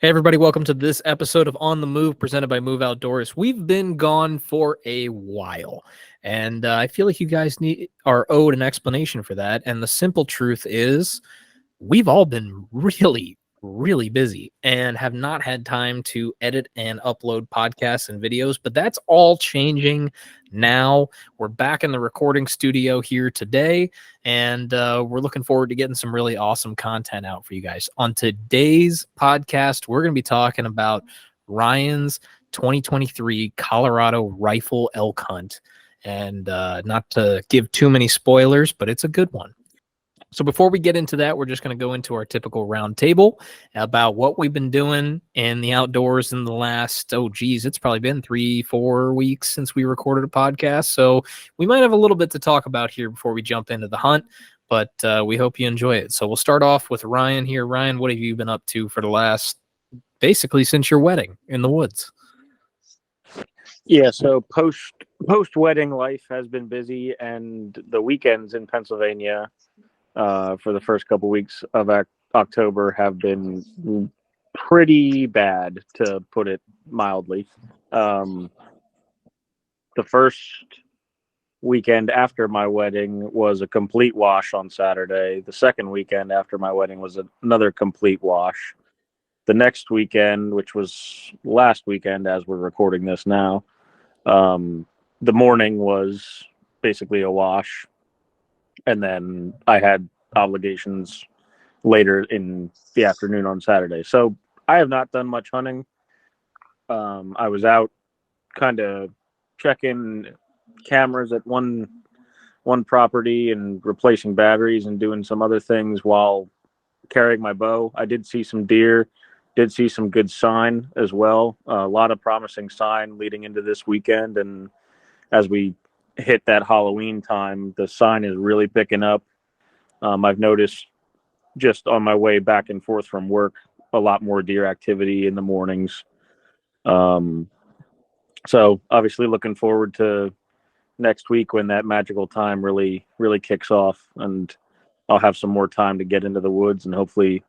Hey, everybody, welcome to this episode of On the Move presented by Move Outdoors. We've been gone for a while, and I feel like you guys are owed an explanation for that. And the simple truth is, we've all been really busy and have not had time to edit and upload podcasts and videos, but that's all changing now. We're back in the recording studio here today, and we're looking forward to getting some really awesome content out for you guys. On today's podcast, we're going to be talking about Ryan's 2023 Colorado rifle elk hunt. And not to give too many spoilers, but it's a good one. So before we get into that, we're just going to go into our typical round table about what we've been doing in the outdoors in the last, it's probably been 3-4 weeks since we recorded a podcast. So we might have a little bit to talk about here before we jump into the hunt, but we hope you enjoy it. So we'll start off with Ryan here. Ryan, what have you been up to for the last, basically since your wedding in the woods? Yeah, so post wedding life has been busy, and the weekends in Pennsylvania for the first couple weeks of October have been pretty bad, to put it mildly. The first weekend after my wedding was a complete wash on Saturday. The second weekend after my wedding was another complete wash. The next weekend, which was last weekend as we're recording this now, the morning was basically a wash. And then I had obligations later in the afternoon on Saturday. So I have not done much hunting. I was out kind of checking cameras at one property and replacing batteries and doing some other things while carrying my bow. I did see some deer, did see some good sign as well. A lot of promising sign leading into this weekend. And as we hit that Halloween time, the sign is really picking up. I've noticed just on my way back and forth from work, a lot more deer activity in the mornings. So obviously looking forward to next week when that magical time really kicks off, and I'll have some more time to get into the woods. And hopefully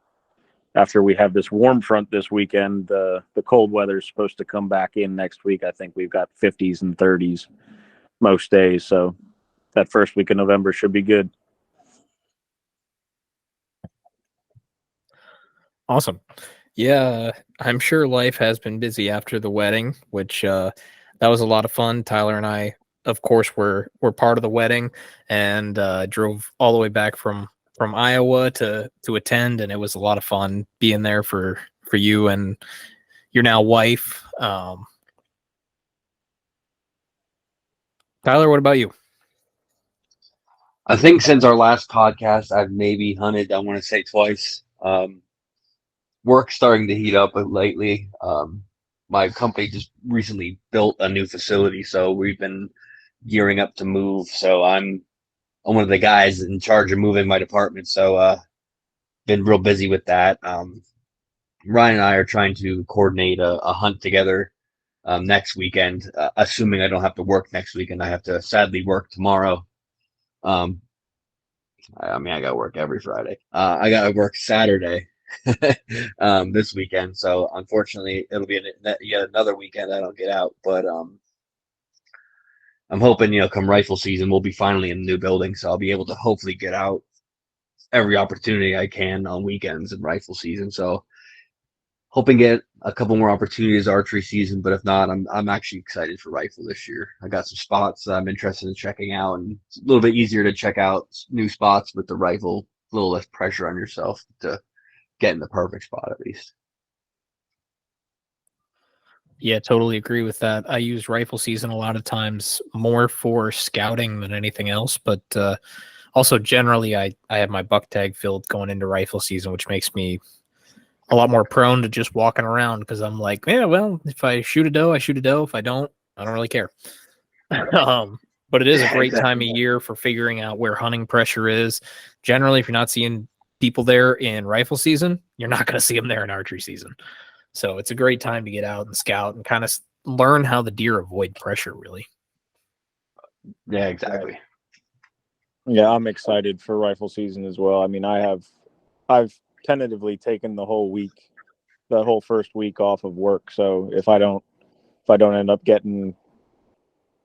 after we have this warm front this weekend, the cold weather is supposed to come back in next week. I think we've got 50s and 30s most days. So that first week of November should be good. Awesome. Yeah, I'm sure life has been busy after the wedding, which that was a lot of fun. Tyler and I, of course, were part of the wedding, and drove all the way back from Iowa to attend, and it was a lot of fun being there for you and your now wife. Tyler, what about you? I think since our last podcast, I've maybe hunted, I want to say twice. Work's starting to heat up lately. My company just recently built a new facility, so we've been gearing up to move. So I'm one of the guys in charge of moving my department. So been real busy with that. Ryan and I are trying to coordinate a hunt together next weekend, assuming I don't have to work next weekend. I have to sadly work tomorrow. I mean, I got to work every Friday. I got to work Saturday this weekend. So unfortunately, it'll be yet another weekend I don't get out. But I'm hoping, come rifle season, we'll be finally in the new building. So I'll be able to hopefully get out every opportunity I can on weekends in rifle season. So hoping to get a couple more opportunities archery season, but if not, I'm actually excited for rifle this year. I got some spots that I'm interested in checking out, and it's a little bit easier to check out new spots with the rifle, a little less pressure on yourself to get in the perfect spot at least. Yeah, totally agree with that. I use rifle season a lot of times more for scouting than anything else, but also generally I have my buck tag filled going into rifle season, which makes me a lot more prone to just walking around because I'm like, yeah, well, if I shoot a doe, I shoot a doe. If I don't really care. But it is a great time of year for figuring out where hunting pressure is. Generally, if you're not seeing people there in rifle season, you're not going to see them there in archery season. So it's a great time to get out and scout and kind of learn how the deer avoid pressure, really. Yeah, exactly. Yeah, I'm excited for rifle season as well. I mean, I've tentatively taken the whole week the whole first week off of work. So if I don't end up getting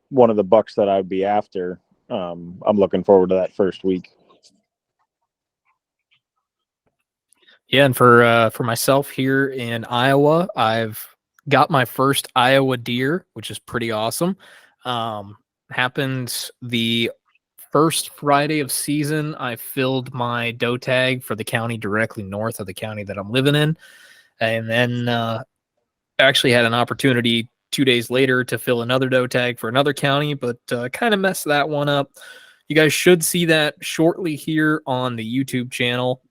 one of the bucks that I'd be after, I'm looking forward to that first week. Yeah, and for myself here in Iowa, I've got my first Iowa deer, which is pretty awesome. Happened the first Friday of season. I filled my doe tag for the county directly north of the county that I'm living in, and then actually had an opportunity 2 days later to fill another doe tag for another county, but kind of messed that one up. You guys should see that shortly here on the YouTube channel.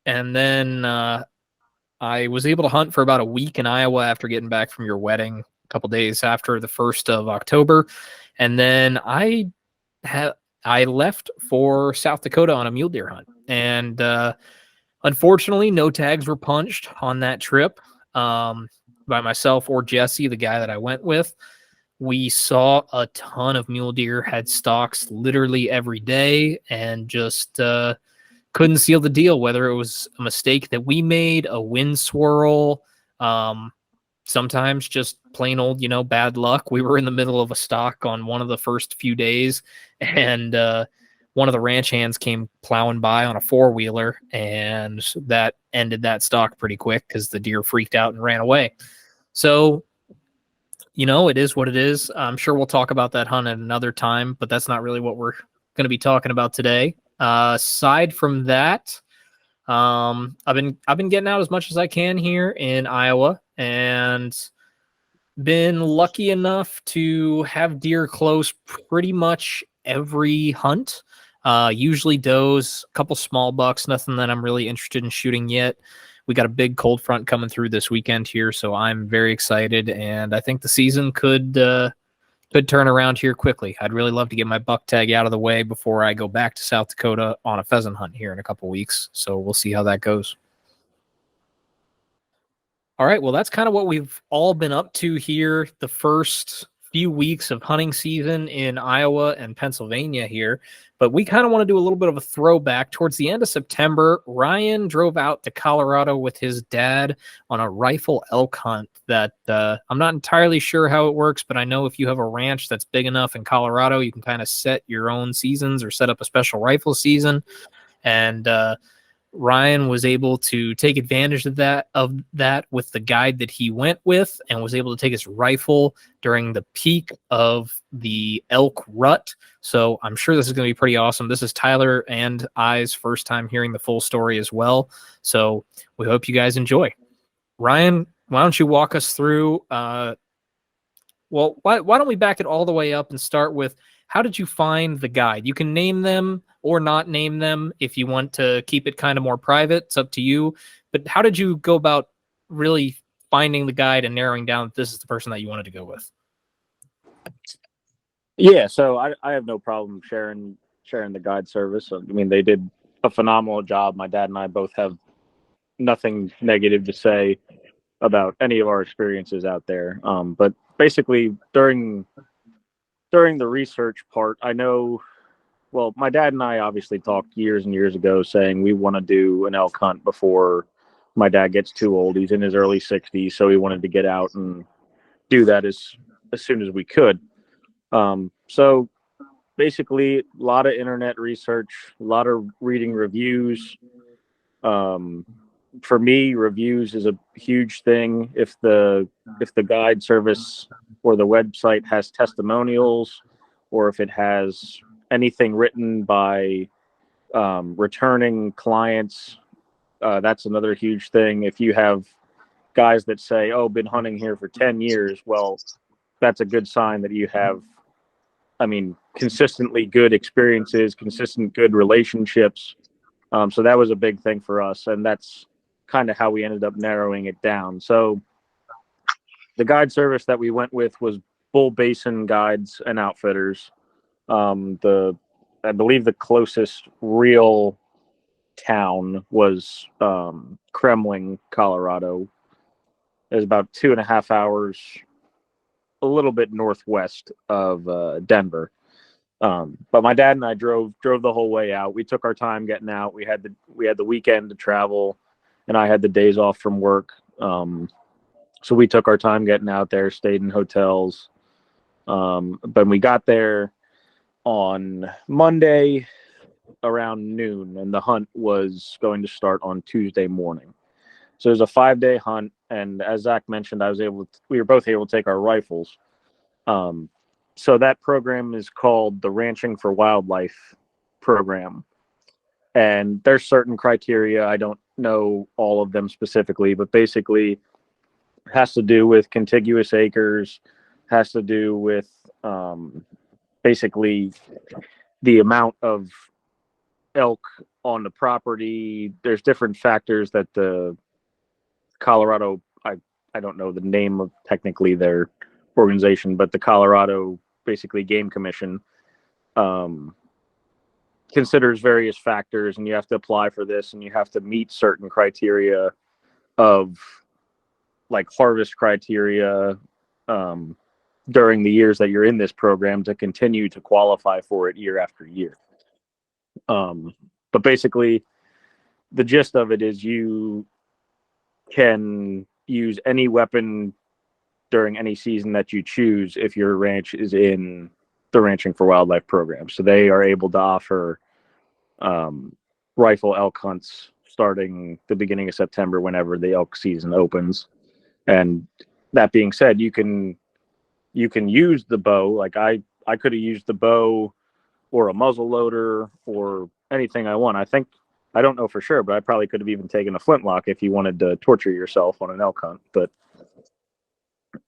And then I was able to hunt for about a week in Iowa after getting back from your wedding a couple days after the 1st of October. And then I left for South Dakota on a mule deer hunt. And unfortunately, no tags were punched on that trip by myself or Jesse, the guy that I went with. We saw a ton of mule deer, had stalks literally every day, and just couldn't seal the deal, whether it was a mistake that we made, a wind swirl, sometimes just plain old, bad luck. We were in the middle of a stalk on one of the first few days, and one of the ranch hands came plowing by on a four-wheeler, and that ended that stalk pretty quick because the deer freaked out and ran away. So, it is what it is. I'm sure we'll talk about that hunt at another time, but that's not really what we're going to be talking about today. Aside from that, I've been getting out as much as I can here in Iowa, and been lucky enough to have deer close pretty much every hunt. Usually does, a couple small bucks, nothing that I'm really interested in shooting yet. We got a big cold front coming through this weekend here, so I'm very excited, and I think the season could turn around here quickly. I'd really love to get my buck tag out of the way before I go back to South Dakota on a pheasant hunt here in a couple weeks. So we'll see how that goes. All right, well, that's kind of what we've all been up to here the first few weeks of hunting season in Iowa and Pennsylvania here. But we kind of want to do a little bit of a throwback. Towards the end of September, Ryan drove out to Colorado with his dad on a rifle elk hunt that I'm not entirely sure how it works, but I know if you have a ranch that's big enough in Colorado, you can kind of set your own seasons or set up a special rifle season. And Ryan was able to take advantage of that with the guide that he went with, and was able to take his rifle during the peak of the elk rut. So I'm sure this is going to be pretty awesome. This is Tyler and I's first time hearing the full story as well. So we hope you guys enjoy. Ryan, why don't you walk us through? Why don't we back it all the way up and start with, how did you find the guide? You can name them or not name them if you want to keep it kind of more private. It's up to you. But how did you go about really finding the guide and narrowing down that this is the person that you wanted to go with? Yeah, so I have no problem sharing the guide service. I mean, they did a phenomenal job. My dad and I both have nothing negative to say about any of our experiences out there. But basically, during the research part, I know, well, my dad and I obviously talked years and years ago saying we want to do an elk hunt before my dad gets too old. He's in his early 60s, so he wanted to get out and do that as soon as we could. So basically, a lot of internet research, a lot of reading reviews. For me, reviews is a huge thing. If the guide service or the website has testimonials, or if it has anything written by returning clients, that's another huge thing. If you have guys that say, "Oh, been hunting here for 10 years," well, that's a good sign that you have, consistently good experiences, consistent good relationships. So that was a big thing for us, and that's kind of how we ended up narrowing it down. So the guide service that we went with was Bull Basin Guides and Outfitters. I believe the closest real town was Kremling, Colorado. It was about 2.5 hours, a little bit northwest of Denver. But my dad and I drove the whole way out. We took our time getting out. We had the weekend to travel, and I had the days off from work. So we took our time getting out there, stayed in hotels. But we got there on Monday around noon, and the hunt was going to start on Tuesday morning. So it was a 5-day hunt, and as Zach mentioned, we were both able to take our rifles. So that program is called the Ranching for Wildlife program, and there's certain criteria. I don't know all of them specifically, but basically it has to do with contiguous acres, has to do with basically the amount of elk on the property. There's different factors that the Colorado, I don't know the name of technically their organization, but the Colorado basically Game Commission considers various factors, and you have to apply for this, and you have to meet certain criteria of like harvest criteria during the years that you're in this program to continue to qualify for it year after year. But basically, the gist of it is you can use any weapon during any season that you choose if your ranch is in the Ranching for Wildlife program. So they are able to offer rifle elk hunts starting the beginning of September whenever the elk season opens. And that being said, you can use the bow. Like I could have used the bow or a muzzle loader or anything I want. I don't know for sure, but I probably could have even taken a flintlock if you wanted to torture yourself on an elk hunt. But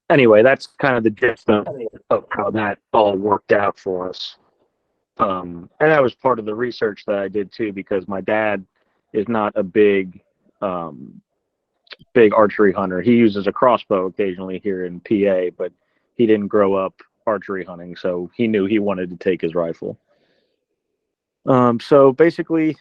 anyway, that's kind of the gist of how that all worked out for us. And that was part of the research that I did too, because my dad is not a big archery hunter. He uses a crossbow occasionally here in PA, but he didn't grow up archery hunting, so he knew he wanted to take his rifle. So basically,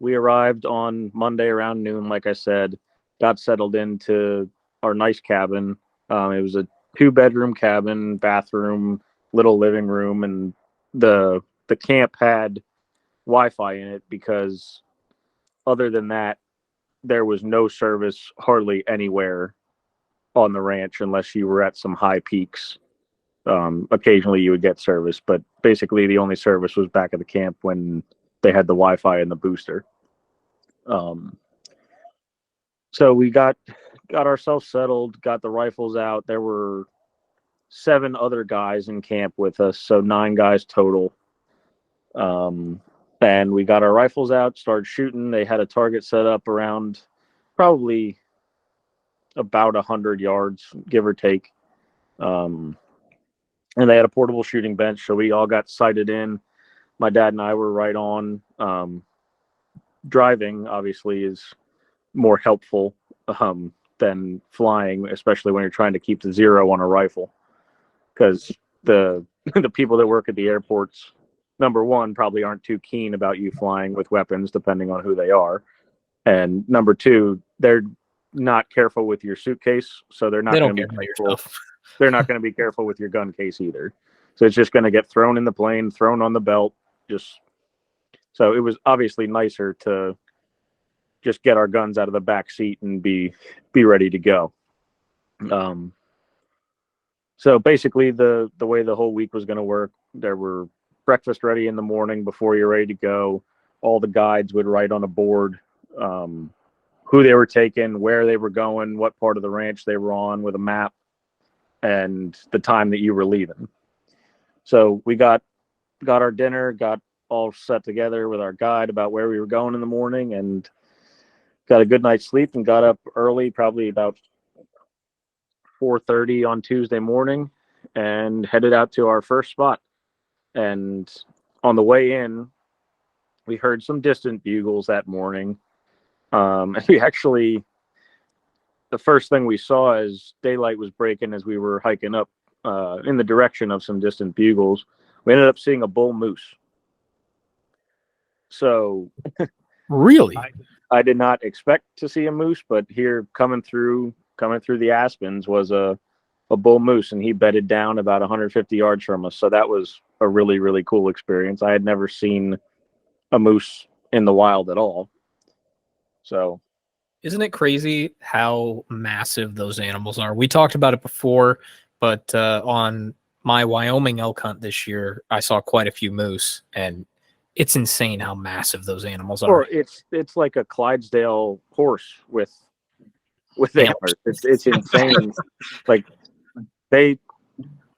we arrived on Monday around noon, like I said, got settled into our nice cabin. It was a 2-bedroom cabin, bathroom, little living room, and the camp had Wi-Fi in it because other than that, there was no service hardly anywhere on the ranch unless you were at some high peaks. Occasionally you would get service, but basically the only service was back at the camp when they had the Wi-Fi and the booster. So we got ourselves settled, got the rifles out. There were 7 other guys in camp with us, so 9 guys total. And we got our rifles out, started shooting. They had a target set up around probably about 100 yards, give or take. And they had a portable shooting bench, so we all got sighted in. My dad and I were right on. Driving, obviously, is more helpful than flying, especially when you're trying to keep the zero on a rifle. Because the people that work at the airports, number one, probably aren't too keen about you flying with weapons, depending on who they are. And number two, they're not careful with your suitcase, so they're not going to be careful. They're not going to be careful with your gun case either. So it's just going to get thrown in the plane, thrown on the belt. So it was obviously nicer to just get our guns out of the back seat and be ready to go. So basically, the way the whole week was going to work, there were breakfast ready in the morning before you're ready to go. All the guides would write on a board who they were taking, where they were going, what part of the ranch they were on with a map, and the time that you were leaving. So we got our dinner, got all set together with our guide about where we were going in the morning, and got a good night's sleep and got up early, probably about 4:30 on Tuesday morning, and headed out to our first spot. And on the way in, we heard some distant bugles that morning. And we actually, the first thing we saw as daylight was breaking as we were hiking up in the direction of some distant bugles, we ended up seeing a bull moose. So really, I did not expect to see a moose, but here coming through the aspens was a bull moose, and he bedded down about 150 yards from us. So that was a really, really cool experience. I had never seen a moose in the wild at all. So Isn't it crazy how massive those animals are? We talked about it before, but on my Wyoming elk hunt this year, I saw quite a few moose, and it's insane how massive those animals are. Or it's like a Clydesdale horse with Yeah. antlers. It's insane. Like they,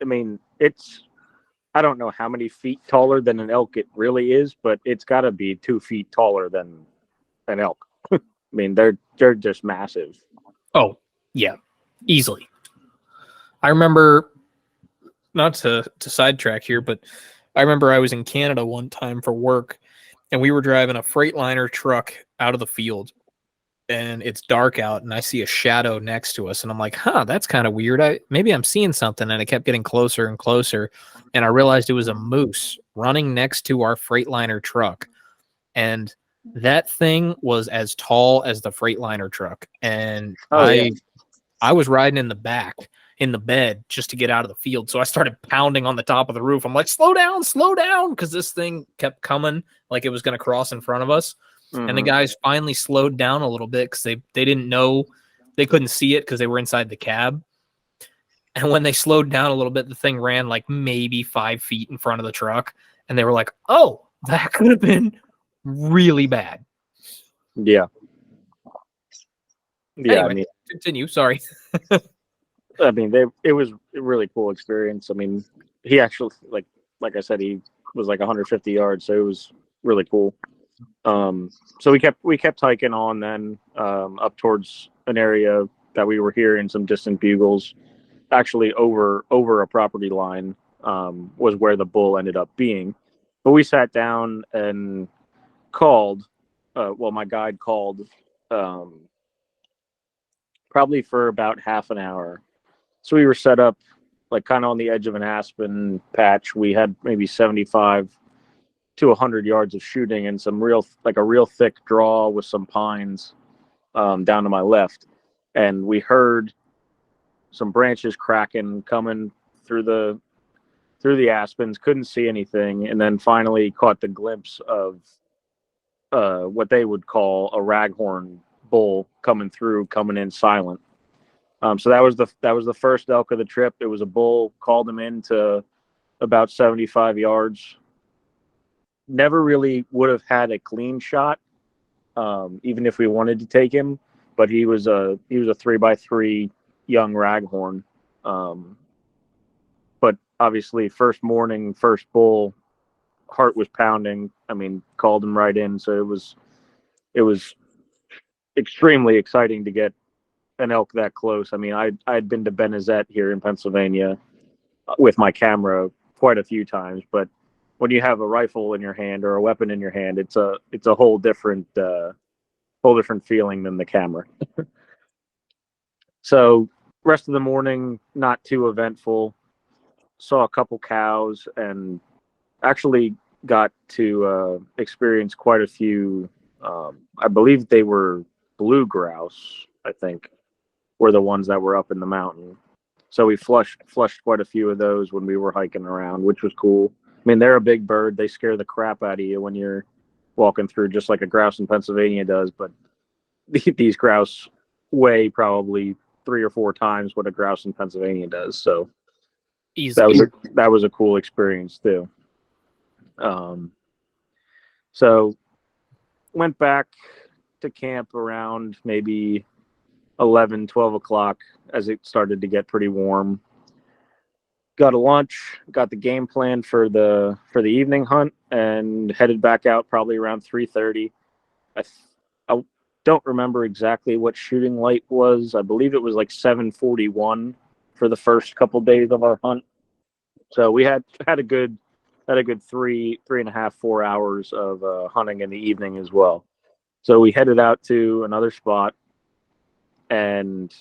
I mean, it's I don't know how many feet taller than an elk it really is, but it's got to be 2 feet taller than an elk. I mean, they're just massive. Oh, yeah, easily. I remember, not to sidetrack here, but I remember I was in Canada one time for work, and we were driving a Freightliner truck out of the field, and it's dark out, and I see a shadow next to us, and I'm like, huh, that's kind of weird. Maybe I'm seeing something, and it kept getting closer and closer, and I realized it was a moose running next to our Freightliner truck, and that thing was as tall as the Freightliner truck, and Oh yeah. I was riding in the back in the bed just to get out of the field. So I started pounding on the top of the roof. I'm like, slow down, because this thing kept coming like it was going to cross in front of us. And the Mhm. guys finally slowed down a little bit because they didn't know, they couldn't see it because they were inside the cab. And when they slowed down a little bit, the thing ran like maybe 5 feet in front of the truck. And they were like, oh, that could have been really bad. Yeah. Yeah. Anyway, continue. Sorry. I mean, it was a really cool experience. I mean, he actually like I said, he was like 150 yards, so it was really cool. So we kept hiking on then up towards an area that we were hearing some distant bugles. Actually, over a property line was where the bull ended up being. But we sat down and called. Well, my guide called um, probably for about half an hour. So we were set up like kind of on the edge of an aspen patch. We had maybe 75 to 100 yards of shooting and some a real thick draw with some pines down to my left. And we heard some branches cracking coming through the aspens, couldn't see anything, and then finally caught the glimpse of what they would call a raghorn bull coming in silent. So that was the first elk of the trip. It was a bull. Called him in to about 75 yards. Never really would have had a clean shot, even if we wanted to take him. But he was a 3x3 young raghorn. But obviously, first morning, first bull, heart was pounding. I mean, called him right in. So it was extremely exciting to get an elk that close. I mean, I'd been to Benezet here in Pennsylvania with my camera quite a few times, but when you have a rifle in your hand or a weapon in your hand, it's a whole different feeling than the camera. So rest of the morning, not too eventful. Saw a couple cows and actually got to experience quite a few. I believe they were blue grouse. I think were the ones that were up in the mountain. So we flushed quite a few of those when we were hiking around, which was cool. I mean, they're a big bird. They scare the crap out of you when you're walking through, just like a grouse in Pennsylvania does. But these grouse weigh probably 3 or 4 times what a grouse in Pennsylvania does. So Easily. that was a cool experience too. So went back to camp around maybe 11, 12 o'clock as it started to get pretty warm. Got a lunch, got the game plan for the evening hunt, and headed back out probably around 3:30. I don't remember exactly what shooting light was. I believe it was like 7:41 for the first couple days of our hunt. So we had a good 3.5, 4 hours of hunting in the evening as well. So we headed out to another spot, and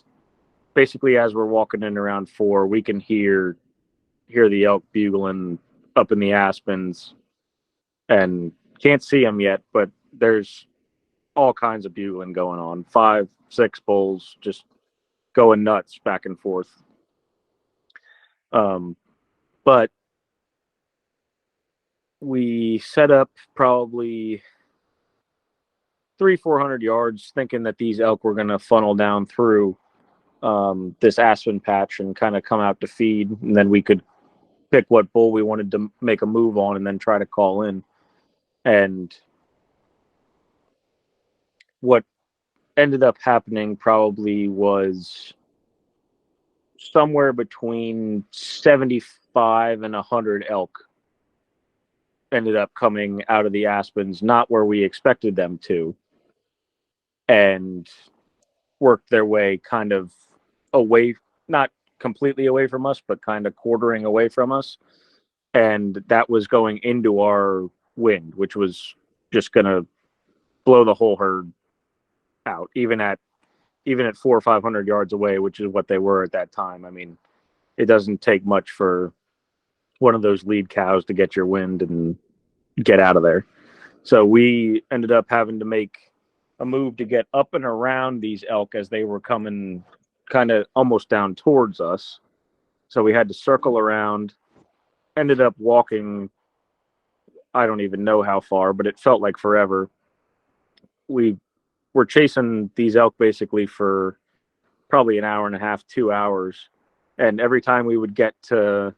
basically as we're walking in around 4, we can hear the elk bugling up in the aspens, and can't see them yet, but there's all kinds of bugling going on. 5, 6 bulls just going nuts back and forth. But we set up probably 400 yards, thinking that these elk were going to funnel down through this aspen patch and kind of come out to feed, and then we could pick what bull we wanted to make a move on and then try to call in. And what ended up happening probably was somewhere between 75 and 100 elk ended up coming out of the aspens, not where we expected them to, and worked their way kind of away, not completely away from us, but kind of quartering away from us. And that was going into our wind, which was just going to blow the whole herd out, even at 400 or 500 yards away, which is what they were at that time. I mean, it doesn't take much for one of those lead cows to get your wind and get out of there. So we ended up having to make a move to get up and around these elk as they were coming kind of almost down towards us. So we had to circle around, ended up walking, I don't even know how far, but it felt like forever. We were chasing these elk basically for probably an hour and a half, 2 hours. And every time we would get to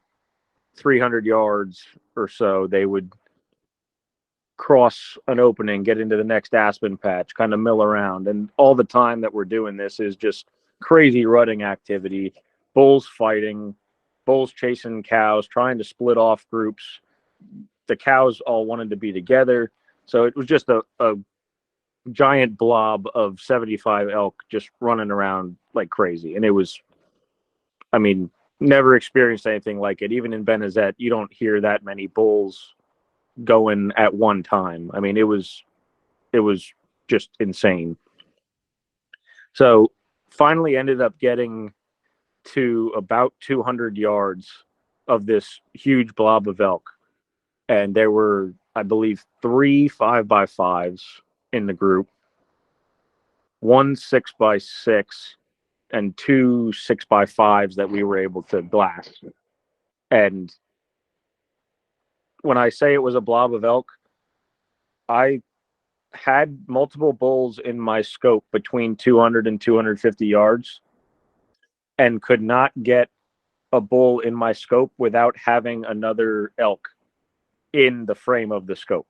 300 yards or so, they would cross an opening, get into the next aspen patch, kind of mill around. And all the time that we're doing this is just crazy rutting activity, bulls fighting, bulls chasing cows, trying to split off groups. The cows all wanted to be together. So it was just a giant blob of 75 elk just running around like crazy. And it was, I mean, never experienced anything like it. Even in Benezet, you don't hear that many bulls going at one time. I mean, it was just insane. So finally ended up getting to about 200 yards of this huge blob of elk. And there were, I believe, 3 5x5s in the group, 1 6x6, and 2 6x5s that we were able to blast. And when I say it was a blob of elk, I had multiple bulls in my scope between 200 and 250 yards and could not get a bull in my scope without having another elk in the frame of the scope.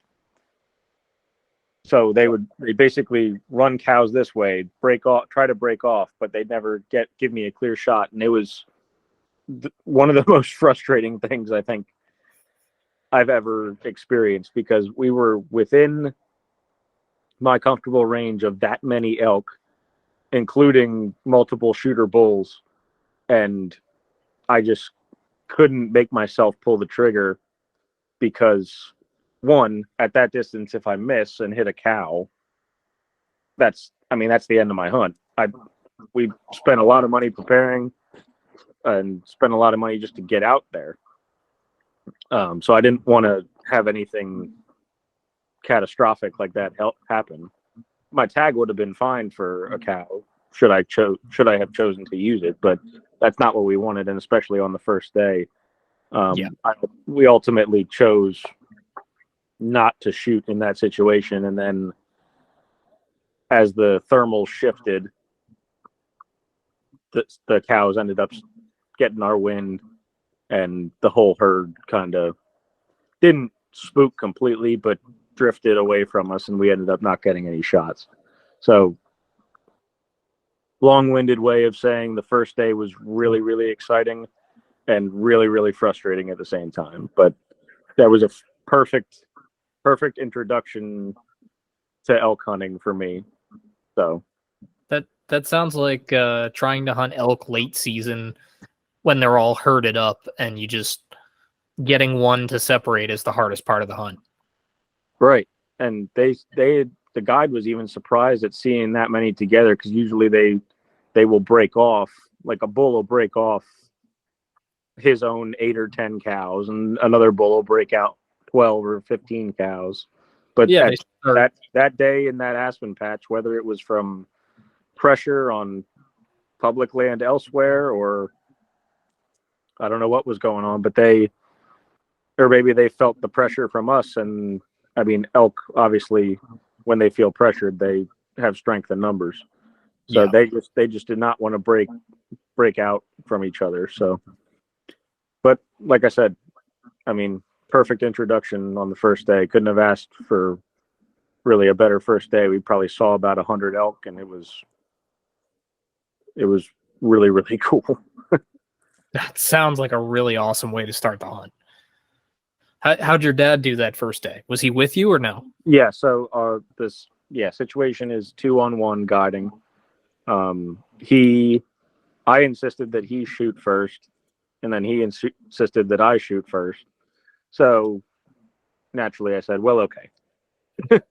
So they basically run cows this way, try to break off, but they'd never give me a clear shot. And it was one of the most frustrating things I think I've ever experienced, because we were within my comfortable range of that many elk, including multiple shooter bulls, and I just couldn't make myself pull the trigger because, one, at that distance, if I miss and hit a cow, that's the end of my hunt. We spent a lot of money preparing and spent a lot of money just to get out there. So I didn't want to have anything catastrophic like that happen. My tag would have been fine for a cow should I have chosen to use it, but that's not what we wanted, and especially on the first day. We ultimately chose not to shoot in that situation, and then as the thermal shifted, the cows ended up getting our wind, and the whole herd kind of didn't spook completely, but drifted away from us, and we ended up not getting any shots. So, long-winded way of saying the first day was really, really exciting and really, really frustrating at the same time. But that was a perfect introduction to elk hunting for me. So that sounds like trying to hunt elk late season when they're all herded up, and you just getting one to separate is the hardest part of the hunt. Right. And the guide was even surprised at seeing that many together, because usually they will break off, like a bull will break off his own 8 or 10 cows, and another bull will break out 12 or 15 cows. But yeah, that day in that aspen patch, whether it was from pressure on public land elsewhere, or I don't know what was going on, but maybe they felt the pressure from us. And I mean, elk obviously when they feel pressured, they have strength in numbers. So Yeah. they just did not want to break out from each other. So, but like I said, I mean, perfect introduction on the first day. Couldn't have asked for really a better first day. We probably saw about 100 elk, and it was really, really cool. That sounds like a really awesome way to start the hunt. How'd your dad do that first day? Was he with you or no? Yeah. So situation is 2-on-1 guiding. I insisted that he shoot first, and then he insisted that I shoot first. So naturally, I said, "Well, okay." If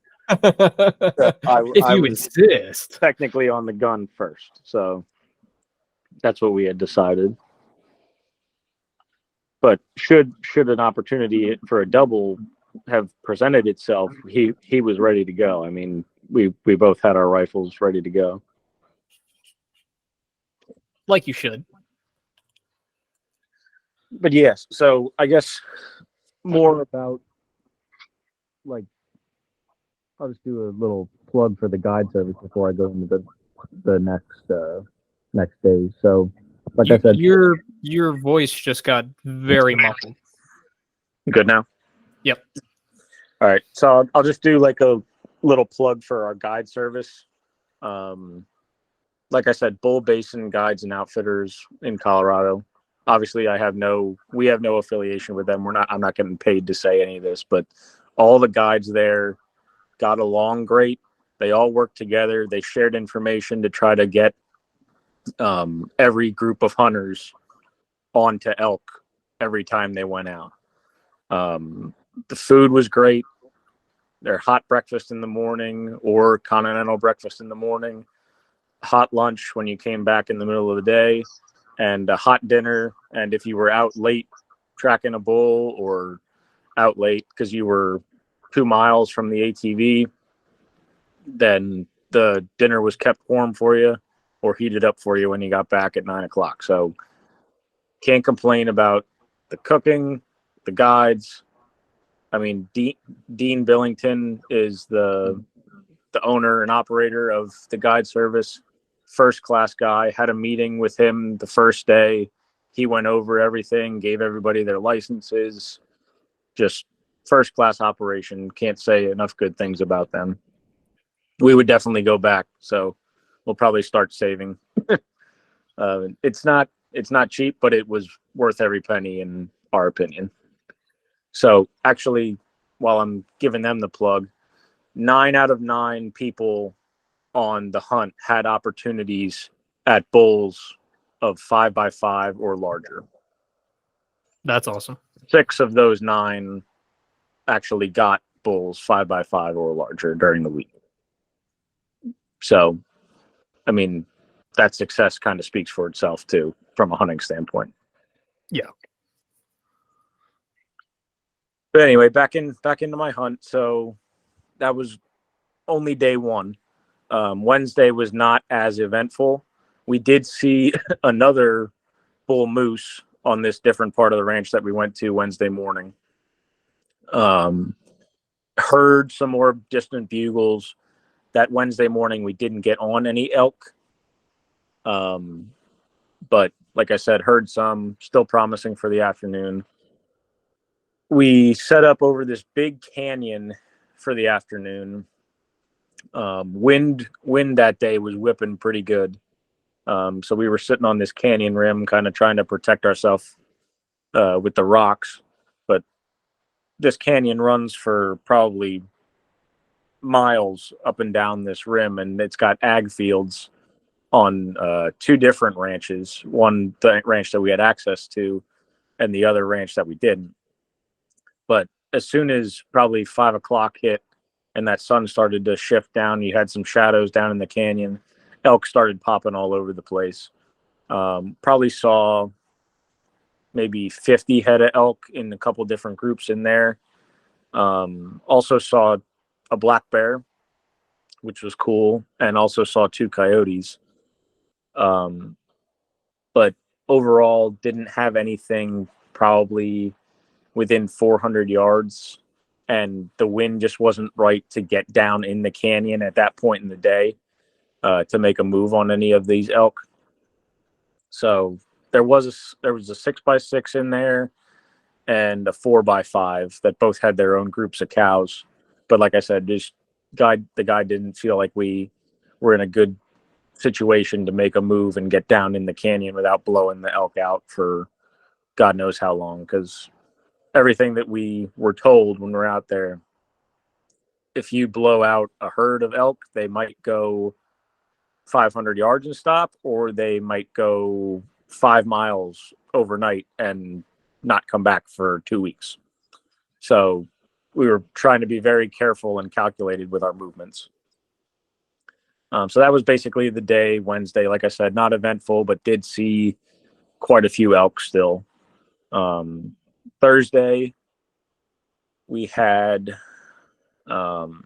I you was insist. technically on the gun first, so that's what we had decided. But should an opportunity for a double have presented itself, he was ready to go. I mean, we both had our rifles ready to go. Like you should. But yes, so I guess more about, like, I'll just do a little plug for the guide service before I go into the next day. So, like I said, Your voice just got very muffled. good now. Yep. All right, so I'll just do like a little plug for our guide service. Like I said, Bull Basin Guides and Outfitters in Colorado. Obviously, we have no affiliation with them. I'm not getting paid to say any of this, but all the guides there got along great. They all worked together. They shared information to try to get every group of hunters onto elk every time they went out. The food was great. Their hot breakfast in the morning or continental breakfast in the morning, hot lunch when you came back in the middle of the day, and a hot dinner. And if you were out late tracking a bull or out late because you were 2 miles from the ATV, then the dinner was kept warm for you or heated up for you when you got back at 9 o'clock. So can't complain about the cooking, the guides. I mean, Dean Billington is the owner and operator of the guide service. First class guy. Had a meeting with him the first day. He went over everything, gave everybody their licenses. Just first class operation. Can't say enough good things about them. We would definitely go back. So we'll probably start saving. It's not cheap, but it was worth every penny in our opinion. So actually, while I'm giving them the plug, 9 out of 9 people on the hunt had opportunities at bulls of 5x5 or larger. That's awesome. 6 of those 9 actually got bulls 5x5 or larger during the week. So, I mean, that success kind of speaks for itself too, from a hunting standpoint. Yeah. But anyway, back into my hunt. So that was only day 1. Wednesday was not as eventful. We did see another bull moose on this different part of the ranch that we went to Wednesday morning. Heard some more distant bugles. That Wednesday morning, we didn't get on any elk. But like I said, heard some, still promising for the afternoon. We set up over this big canyon for the afternoon. Wind that day was whipping pretty good. So we were sitting on this canyon rim, kind of trying to protect ourselves with the rocks. But this canyon runs for probably miles up and down this rim, and it's got ag fields on 2 different ranches. One, the ranch that we had access to, and the other ranch that we didn't. But as soon as probably 5 o'clock hit and that sun started to shift down, you had some shadows down in the canyon. Elk started popping all over the place. Probably saw maybe 50 head of elk in a couple different groups in there. Also saw a black bear, which was cool, and also saw 2 coyotes. But overall, didn't have anything probably within 400 yards. and the wind just wasn't right to get down in the canyon at that point in the day to make a move on any of these elk. So there was a 6x6 in there and a 4x5 that both had their own groups of cows. But like I said, the guy didn't feel like we were in a good situation to make a move and get down in the canyon without blowing the elk out for God knows how long. Because everything that we were told when we're out there, if you blow out a herd of elk, they might go 500 yards and stop, or they might go 5 miles overnight and not come back for 2 weeks. So we were trying to be very careful and calculated with our movements. So that was basically the day, Wednesday. Like I said, not eventful, but did see quite a few elk still. Thursday, we had an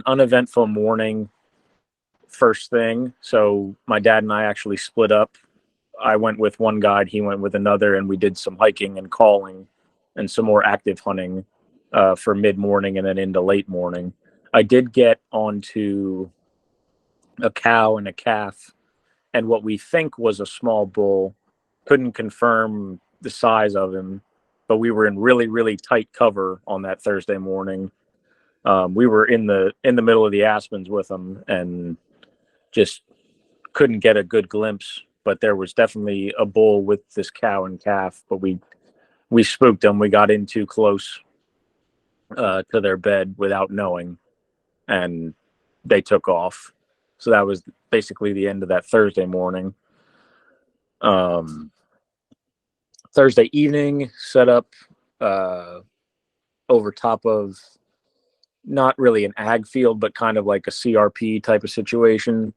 uneventful morning first thing. So my dad and I actually split up. I went with one guide, he went with another, and we did some hiking and calling and some more active hunting for mid-morning and then into late morning. I did get onto a cow and a calf and what we think was a small bull. Couldn't confirm the size of him, but we were in really, really tight cover on that Thursday morning. We were in the middle of the aspens with them and just couldn't get a good glimpse, but there was definitely a bull with this cow and calf, but we spooked them. We got in too close to their bed without knowing, and they took off. So that was basically the end of that Thursday morning. Thursday evening, set up over top of not really an ag field, but kind of like a CRP type of situation.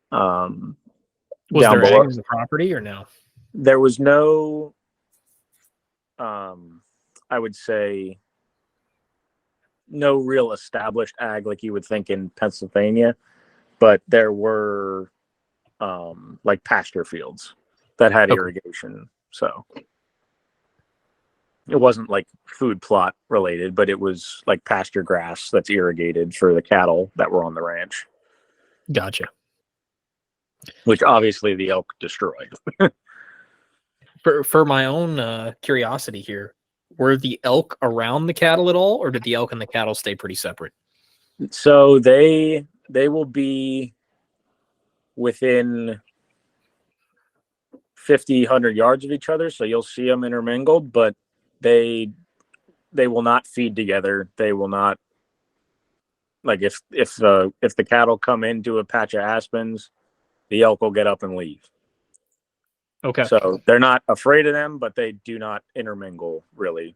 Was down there below. ag on the property or no? There was no, I would say, no real established ag like you would think in Pennsylvania, but there were like pasture fields that had irrigation. So it wasn't like food plot related, but it was like pasture grass that's irrigated for the cattle that were on the ranch. Gotcha. Which obviously the elk destroyed. For my own curiosity here, were the elk around the cattle at all, or did the elk and the cattle stay pretty separate? So they will be within 50, 100 yards of each other, so you'll see them intermingled, but they will not feed together. They will not, like if the cattle come into a patch of aspens, the elk will get up and leave. Okay. So they're not afraid of them, but they do not intermingle really.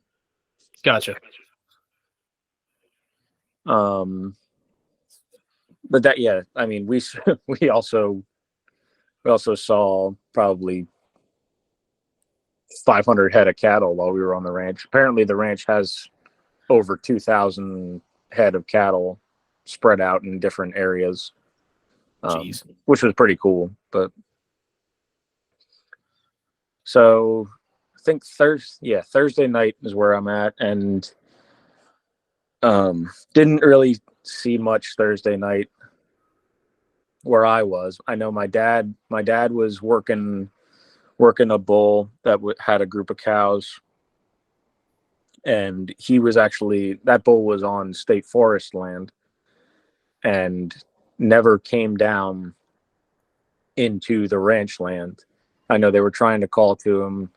Gotcha. But that, yeah, I mean, we also saw probably 500 head of cattle while we were on the ranch. Apparently the ranch has over 2,000 head of cattle spread out in different areas, which was pretty cool. But so I think Thursday night is where I'm at, and didn't really see much Thursday night where I was. I know my dad was working a bull that had a group of cows, and he was actually, that bull was on state forest land and never came down into the ranch land. I know they were trying to call to him.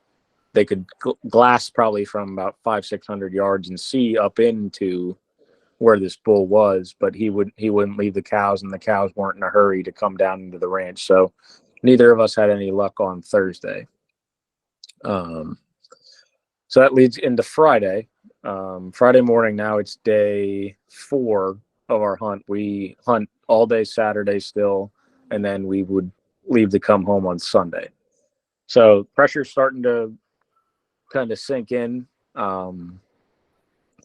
They could glass probably from about 500-600 yards and see up into where this bull was, but he wouldn't leave the cows, and the cows weren't in a hurry to come down into the ranch. So neither of us had any luck on Thursday. So that leads into Friday. Friday morning, now it's day 4 of our hunt. We hunt all day Saturday still, and then we would leave to come home on Sunday. So pressure's starting to kind of sink in.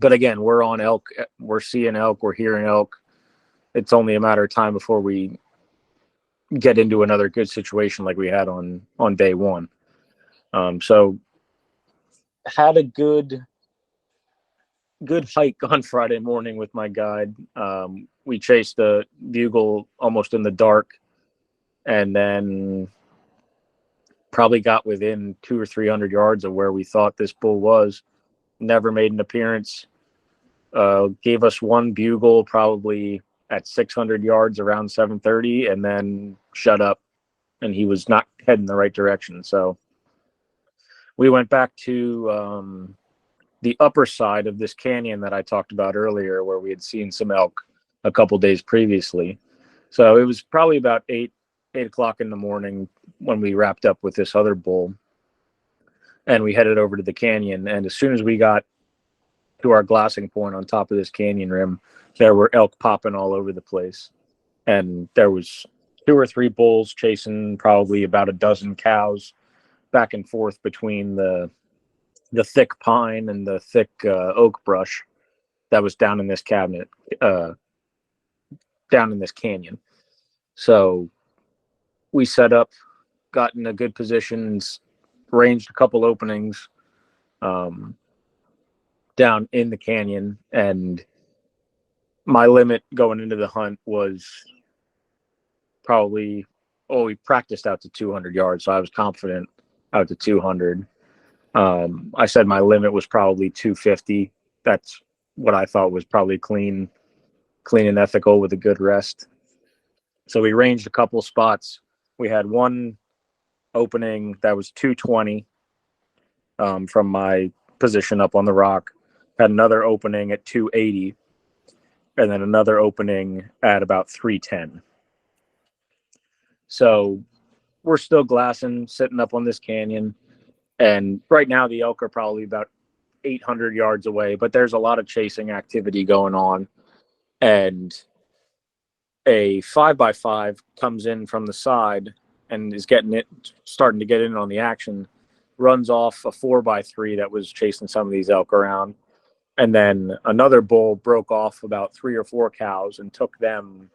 But again, we're on elk. We're seeing elk. We're hearing elk. It's only a matter of time before we get into another good situation like we had on day 1. So had a good good hike on Friday morning with my guide. We chased a bugle almost in the dark, and then probably got within 200 or 300 yards of where we thought this bull was. Never made an appearance. Gave us one bugle probably at 600 yards around 7:30, and then shut up, and he was not heading the right direction. So we went back to the upper side of this canyon that I talked about earlier, where we had seen some elk a couple days previously. So it was probably about 8 o'clock in the morning when we wrapped up with this other bull, and we headed over to the canyon. And as soon as we got to our glassing point on top of this canyon rim, there were elk popping all over the place, and there was 2 or 3 bulls chasing probably about a dozen cows back and forth between the thick pine and the thick oak brush that was down in this cabinet, down in this canyon. So we set up, got in a good position, ranged a couple openings down in the canyon, and my limit going into the hunt was probably, we practiced out to 200 yards, so I was confident out to 200. I said my limit was probably 250. That's what I thought was probably clean and ethical with a good rest. So we ranged a couple spots. We had one opening that was 220 from my position up on the rock. Had another opening at 280, and then another opening at about 310. So we're still glassing, sitting up on this canyon. And right now the elk are probably about 800 yards away, but there's a lot of chasing activity going on. And a 5x5 comes in from the side and is starting to get in on the action, runs off a 4x3 that was chasing some of these elk around. And then another bull broke off about 3 or 4 cows and took them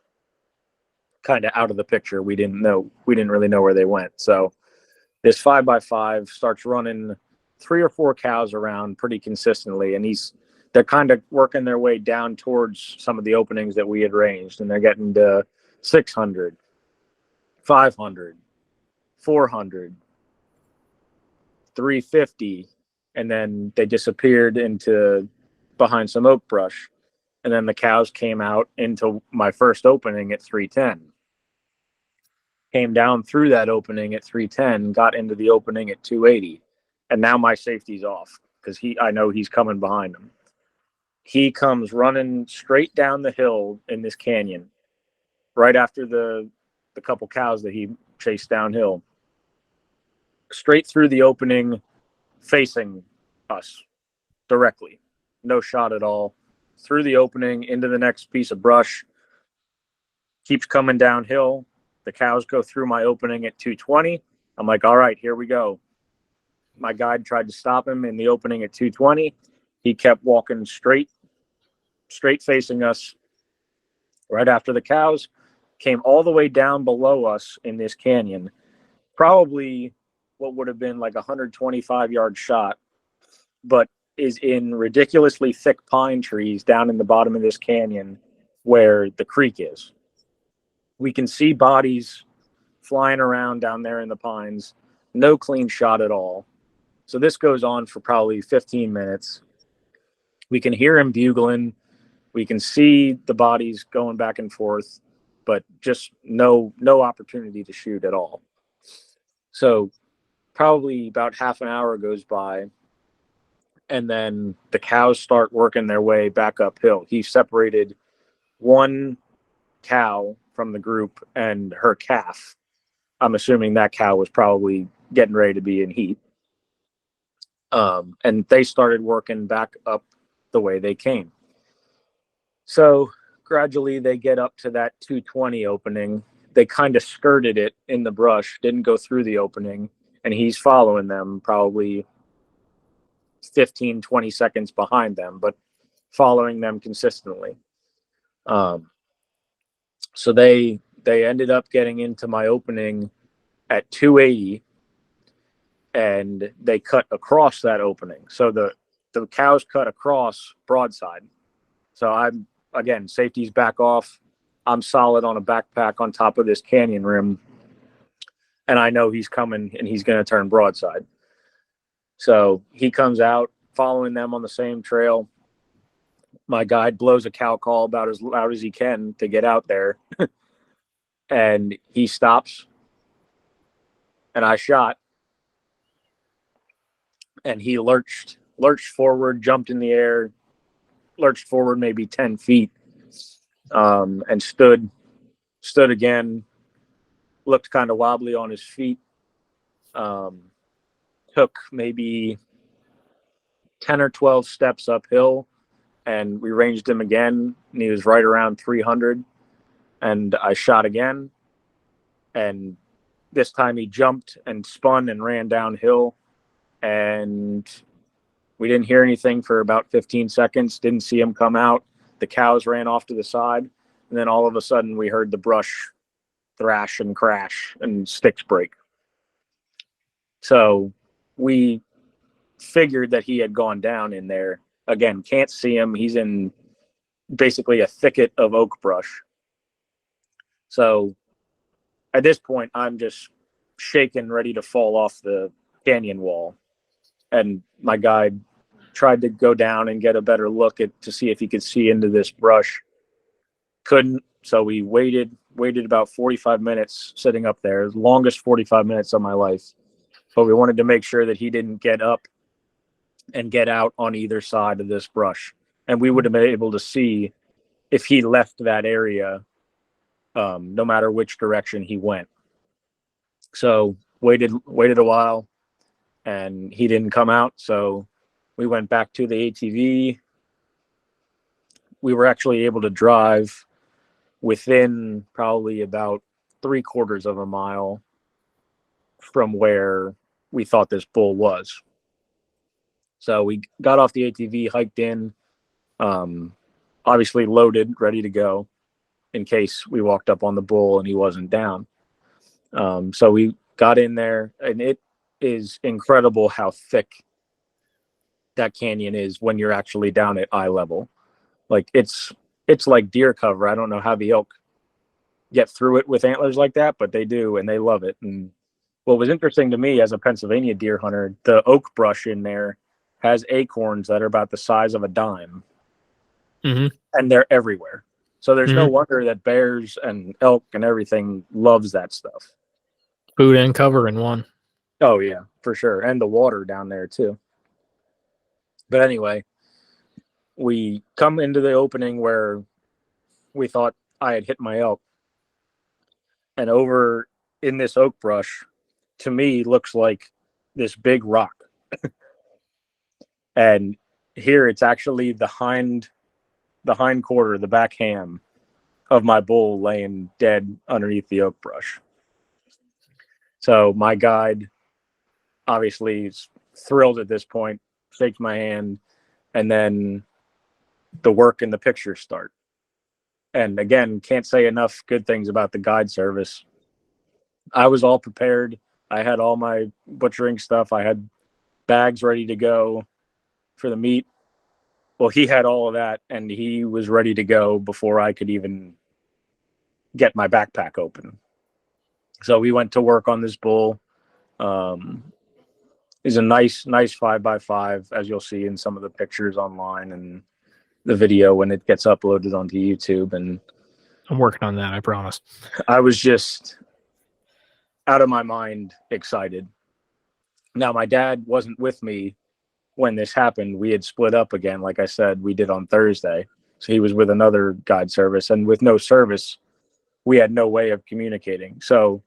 kind of out of the picture. We didn't really know where they went. So this 5x5 starts running 3 or 4 cows around pretty consistently, and they're kind of working their way down towards some of the openings that we had ranged, and they're getting to 600, 500, 400, 350, and then they disappeared into behind some oak brush. And then the cows came out into my first opening at 310. Came down through that opening at 310, got into the opening at 280. And now my safety's off because I know he's coming behind him. He comes running straight down the hill in this canyon right after the couple cows that he chased downhill, straight through the opening, facing us directly. No shot at all. Through the opening into the next piece of brush. Keeps coming downhill. The cows go through my opening at 220. I'm like, all right, here we go. My guide tried to stop him in the opening at 220. He kept walking straight facing us right after the cows. Came all the way down below us in this canyon. Probably what would have been like a 125-yard shot, but is in ridiculously thick pine trees down in the bottom of this canyon where the creek is. We can see bodies flying around down there in the pines. No clean shot at all. So this goes on for probably 15 minutes. We can hear him bugling. We can see the bodies going back and forth, but just no opportunity to shoot at all. So probably about half an hour goes by, and then the cows start working their way back uphill. He separated one cow from the group and her calf. I'm assuming that cow was probably getting ready to be in heat. And they started working back up the way they came. So gradually they get up to that 220 opening. They kind of skirted it in the brush, didn't go through the opening, and he's following them probably 15, 20 seconds behind them, but following them consistently. So they ended up getting into my opening at 280, and they cut across that opening. So the cows cut across broadside. So I'm, again, safety's back off. I'm solid on a backpack on top of this canyon rim. And I know he's coming and he's going to turn broadside. So he comes out following them on the same trail. My guide blows a cow call about as loud as he can to get out there. And he stops. And I shot. And he lurched forward, jumped in the air, lurched forward maybe 10 feet, and stood again, looked kind of wobbly on his feet, took maybe 10 or 12 steps uphill, and we ranged him again, and he was right around 300, and I shot again, and this time he jumped and spun and ran downhill, and we didn't hear anything for about 15 seconds, didn't see him come out. The cows ran off to the side, and then all of a sudden we heard the brush thrash and crash and sticks break. So we figured that he had gone down in there. Again, can't see him. He's in basically a thicket of oak brush. So at this point, I'm just shaking, ready to fall off the canyon wall. And my guide tried to go down and get a better look to see if he could see into this brush. Couldn't. So we waited about 45 minutes sitting up there, the longest 45 minutes of my life. But we wanted to make sure that he didn't get up and get out on either side of this brush. And we would have been able to see if he left that area, no matter which direction he went. So waited a while, and he didn't come out. So we went back to the ATV. We were actually able to drive within probably about 3/4 of a mile from where we thought this bull was. So we got off the ATV, hiked in, obviously loaded, ready to go in case we walked up on the bull and he wasn't down. So we got in there, and it is incredible how thick that canyon is when you're actually down at eye level. Like it's like deer cover. I don't know how the elk get through it with antlers like that, but they do, and they love it. And what was interesting to me as a Pennsylvania deer hunter, the oak brush in there has acorns that are about the size of a dime. Mm-hmm. And they're everywhere. So there's no wonder that bears and elk and everything loves that stuff. Food and cover in one. Oh yeah, for sure. And the water down there too. But anyway, we come into the opening where we thought I had hit my elk. And over in this oak brush, to me, looks like this big rock. And here it's actually the hind quarter, the back ham of my bull laying dead underneath the oak brush. So my guide obviously is thrilled at this point, shakes my hand, and then the work and the pictures start. And again, can't say enough good things about the guide service. I was all prepared. I had all my butchering stuff. I had bags ready to go for the meat. Well, he had all of that, and he was ready to go before I could even get my backpack open. So we went to work on this bull. It's a nice 5x5, as you'll see in some of the pictures online and the video when it gets uploaded onto YouTube. And I'm working on that, I promise. I was just out of my mind excited. Now, my dad wasn't with me when this happened. We had split up again, like I said, we did on Thursday. So he was with another guide service, and with no service, we had no way of communicating. So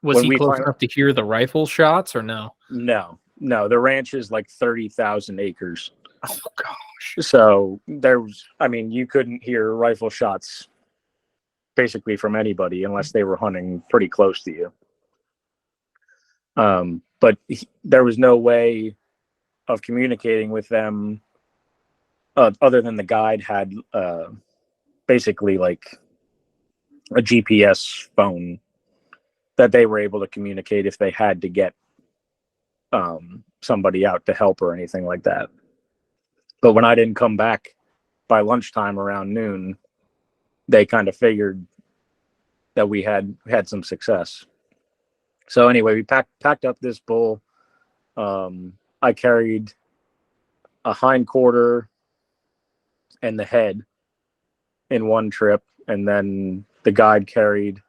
was he close enough to hear the rifle shots or no? No. The ranch is like 30,000 acres. Oh gosh. So you couldn't hear rifle shots basically from anybody unless they were hunting pretty close to you. But there was no way of communicating with them other than the guide had basically like a GPS phone that they were able to communicate if they had to get somebody out to help or anything like that. But when I didn't come back by lunchtime around noon, they kind of figured that we had some success. So anyway, we packed up this bull. I carried a hind quarter and the head in one trip, and then the guide carried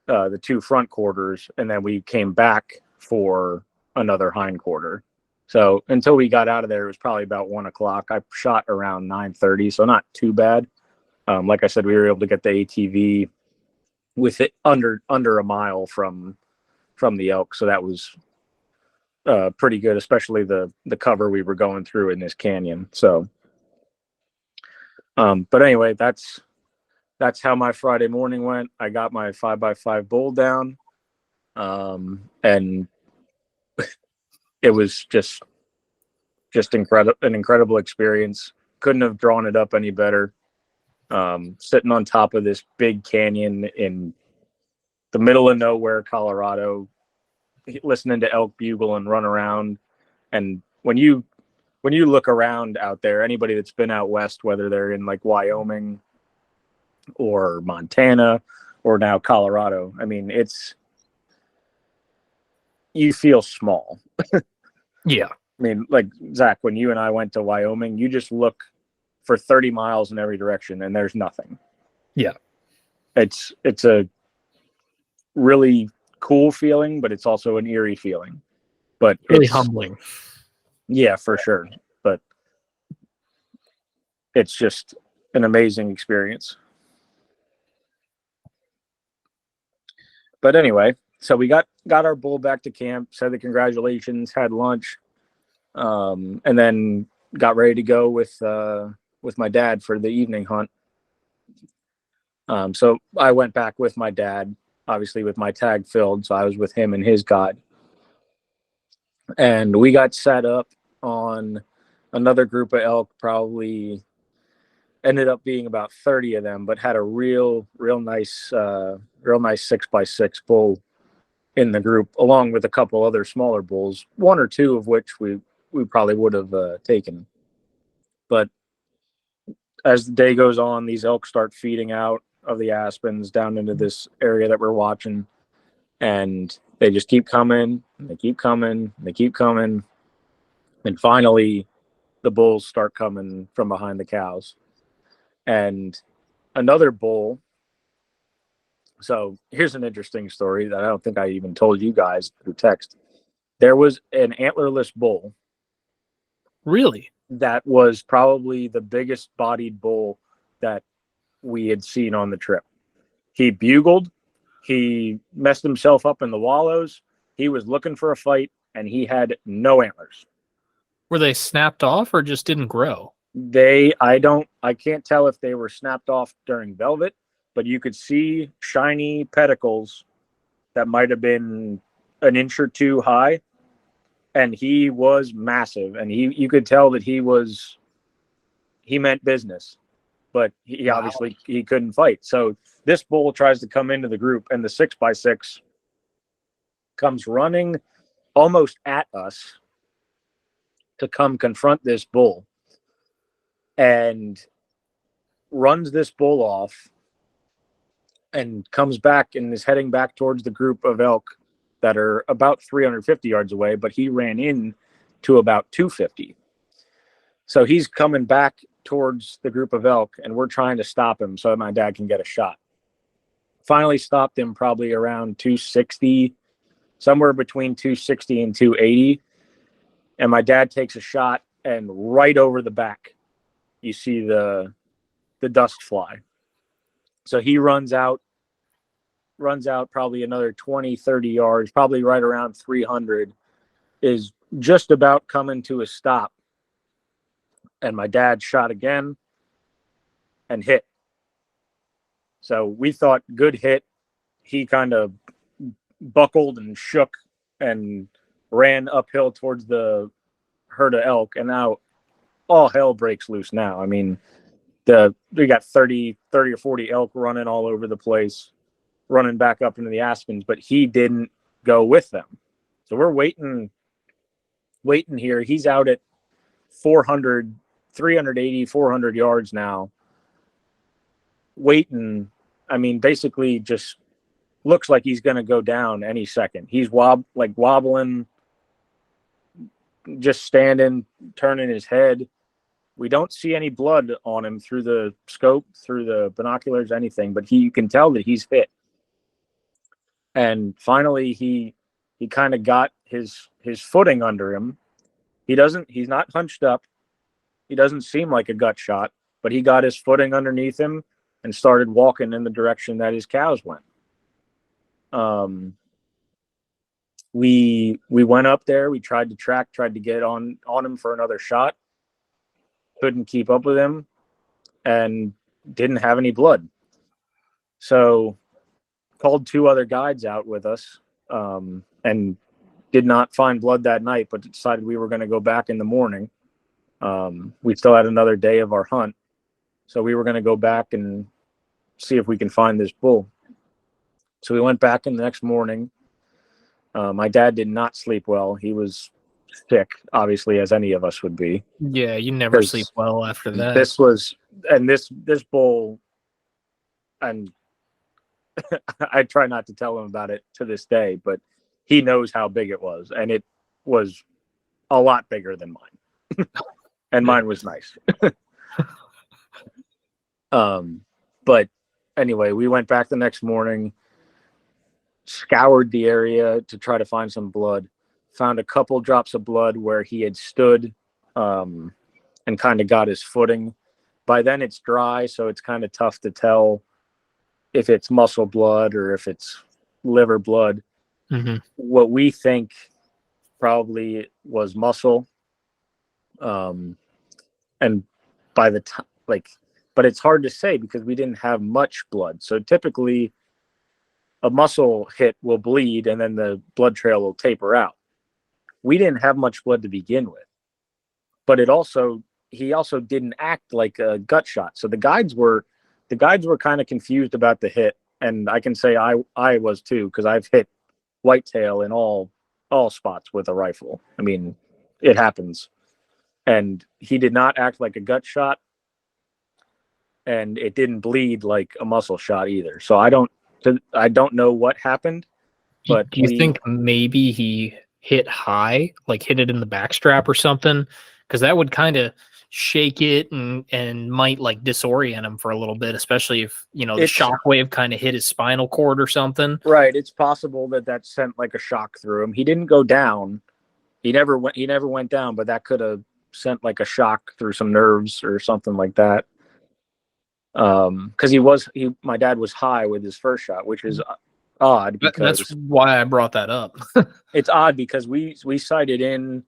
the 2 front quarters, and then we came back for another hind quarter. So until we got out of there, it was probably about 1 o'clock. I shot around 9:30, so not too bad. Like I said, we were able to get the ATV with it under a mile from the elk, so that was pretty good, especially the cover we were going through in this canyon. So, but anyway, that's how my Friday morning went. I got my 5x5 bull down, and it was just an incredible experience. Couldn't have drawn it up any better. Sitting on top of this big canyon in the middle of nowhere, Colorado, listening to elk bugle and run around. And when you look around out there, anybody that's been out west, whether they're in like Wyoming or Montana or now Colorado, I mean, you feel small. Yeah. I mean, like Zach, when you and I went to Wyoming, you just look for 30 miles in every direction and there's nothing. Yeah. It's a really cool feeling, but it's also an eerie feeling. But Really humbling. Yeah, for sure. But it's just an amazing experience. But anyway, so we got our bull back to camp, said the congratulations, had lunch, and then got ready to go with my dad for the evening hunt. So I went back with my dad, obviously with my tag filled, so I was with him and his guide. And we got set up on another group of elk, probably ended up being about 30 of them, but had a real nice 6x6 bull in the group, along with a couple other smaller bulls, 1 or 2 of which we probably would have taken. But as the day goes on, these elk start feeding out of the aspens down into this area that we're watching, and they just keep coming, and they keep coming, and they keep coming, and finally the bulls start coming from behind the cows. And another bull, so here's an interesting story that I don't think I even told you guys through text. There was an antlerless bull. Really? That was probably the biggest bodied bull that we had seen on the trip. He bugled, he messed himself up in the wallows, he was looking for a fight, and he had no antlers. Were they snapped off or just didn't grow? I can't tell if they were snapped off during velvet, but you could see shiny pedicles that might have been an inch or 2 high. And he was massive, and you could tell that he meant business, but he obviously he couldn't fight. So this bull tries to come into the group, and the 6x6 comes running almost at us to come confront this bull, and runs this bull off and comes back and is heading back towards the group of elk that are about 350 yards away, but he ran in to about 250. So he's coming back towards the group of elk, and we're trying to stop him so my dad can get a shot. Finally stopped him probably around 260, somewhere between 260 and 280. And my dad takes a shot, and right over the back, you see the dust fly. So he runs out probably another 20, 30 yards, probably right around 300, is just about coming to a stop. And my dad shot again and hit. So we thought good hit. He kind of buckled and shook and ran uphill towards the herd of elk. And now all hell breaks loose now. I mean, we got 30 or 40 elk running all over the place, running back up into the aspens, but he didn't go with them. So we're waiting here. He's out at 400, 380, 400 yards now, waiting. I mean, basically just looks like he's going to go down any second. He's wobbling, just standing, turning his head. We don't see any blood on him through the scope, through the binoculars, anything, but you can tell that he's hit. And finally, he kind of got his footing under him. He's not hunched up. He doesn't seem like a gut shot, but he got his footing underneath him and started walking in the direction that his cows went. We went up there. We tried to get on him for another shot. Couldn't keep up with him and didn't have any blood. So called 2 other guides out with us and did not find blood that night, but decided we were going to go back in the morning. We still had another day of our hunt. So we were going to go back and see if we can find this bull. So we went back in the next morning. My dad did not sleep well. He was sick, obviously, as any of us would be. Yeah, you never sleep well after that. This bull, and I try not to tell him about it to this day, but he knows how big it was, and it was a lot bigger than mine. And mine was nice. But anyway, we went back the next morning, scoured the area to try to find some blood, found a couple drops of blood where he had stood and kind of got his footing. By then it's dry, so it's kind of tough to tell if it's muscle blood or if it's liver blood. Mm-hmm. What we think probably was muscle. And by the time, but it's hard to say because we didn't have much blood. So typically a muscle hit will bleed and then the blood trail will taper out. We didn't have much blood to begin with, but he also didn't act like a gut shot. So the guides were kind of confused about the hit. And I can say I was too, because I've hit whitetail in all spots with a rifle. I mean, it happens. And he did not act like a gut shot, and it didn't bleed like a muscle shot either. So I don't know what happened, but do you think maybe he hit high, like hit it in the backstrap or something? Because that would kind of shake it and might like disorient him for a little bit, especially if the shock wave kind of hit his spinal cord or something. Right. It's possible that sent like a shock through him. He didn't go down. He never went down, but that could have sent like a shock through some nerves or something like that. Because my dad was high with his first shot, which is odd. Because that's why I brought that up. It's odd because we sighted in